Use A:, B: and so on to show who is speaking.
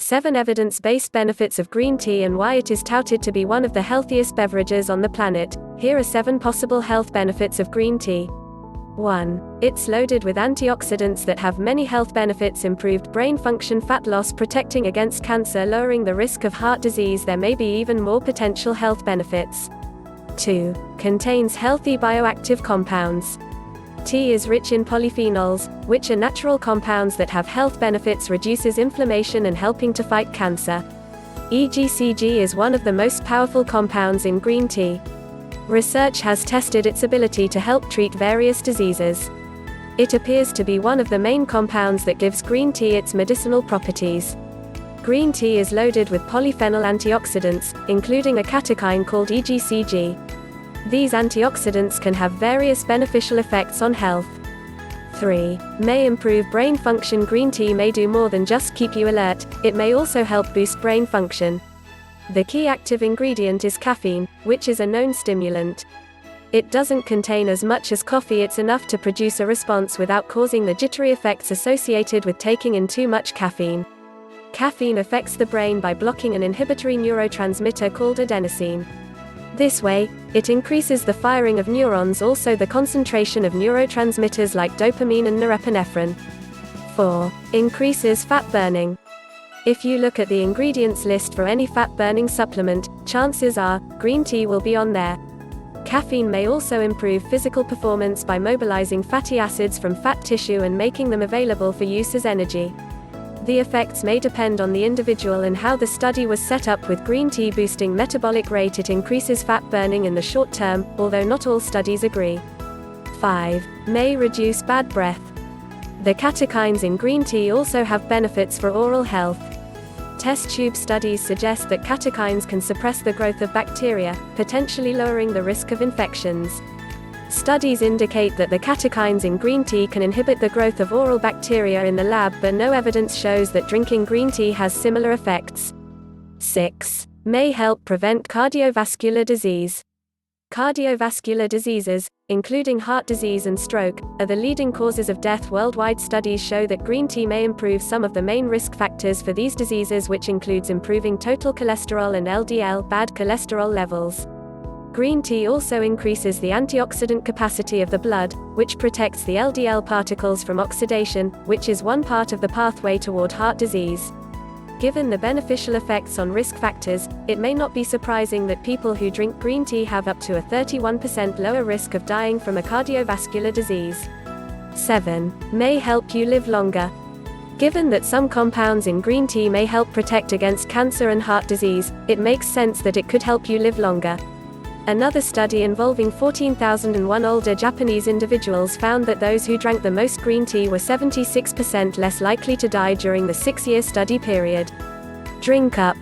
A: 7 evidence-based benefits of green tea and why it is touted to be one of the healthiest beverages on the planet. Here are 7 possible health benefits of green tea. 1. It's loaded with antioxidants that have many health benefits: improved brain function, fat loss, protecting against cancer, lowering the risk of heart disease. There may be even more potential health benefits. 2. Contains healthy bioactive compounds. Tea is rich in polyphenols, which are natural compounds that have health benefits, reduces inflammation and helping to fight cancer. EGCG is one of the most powerful compounds in green tea. Research has tested its ability to help treat various diseases. It appears to be one of the main compounds that gives green tea its medicinal properties. Green tea is loaded with polyphenol antioxidants, including a catechine called EGCG. These antioxidants can have various beneficial effects on health. 3. May improve brain function. Green tea may do more than just keep you alert, it may also help boost brain function. The key active ingredient is caffeine, which is a known stimulant. It doesn't contain as much as coffee. It's enough to produce a response without causing the jittery effects associated with taking in too much caffeine. Caffeine affects the brain by blocking an inhibitory neurotransmitter called adenosine. This way, it increases the firing of neurons, also the concentration of neurotransmitters like dopamine and norepinephrine. 4. Increases fat burning. If you look at the ingredients list for any fat-burning supplement, chances are, green tea will be on there. Caffeine may also improve physical performance by mobilizing fatty acids from fat tissue and making them available for use as energy. The effects may depend on the individual and how the study was set up. With green tea boosting metabolic rate, it increases fat burning in the short term, although not all studies agree. 5. May reduce bad breath. The catechines in green tea also have benefits for oral health. Test tube studies suggest that catechines can suppress the growth of bacteria, potentially lowering the risk of infections. Studies indicate that the catechines in green tea can inhibit the growth of oral bacteria in the lab, but no evidence shows that drinking green tea has similar effects. 6. May help prevent cardiovascular disease. Cardiovascular diseases, including heart disease and stroke, are the leading causes of death worldwide. Studies show that green tea may improve some of the main risk factors for these diseases, which includes improving total cholesterol and LDL bad cholesterol levels. Green tea also increases the antioxidant capacity of the blood, which protects the LDL particles from oxidation, which is one part of the pathway toward heart disease. Given the beneficial effects on risk factors, it may not be surprising that people who drink green tea have up to a 31% lower risk of dying from a cardiovascular disease. 7. May help you live longer. Given that some compounds in green tea may help protect against cancer and heart disease, it makes sense that it could help you live longer. Another study involving 14,001 older Japanese individuals found that those who drank the most green tea were 76% less likely to die during the 6-year study period. Drink up.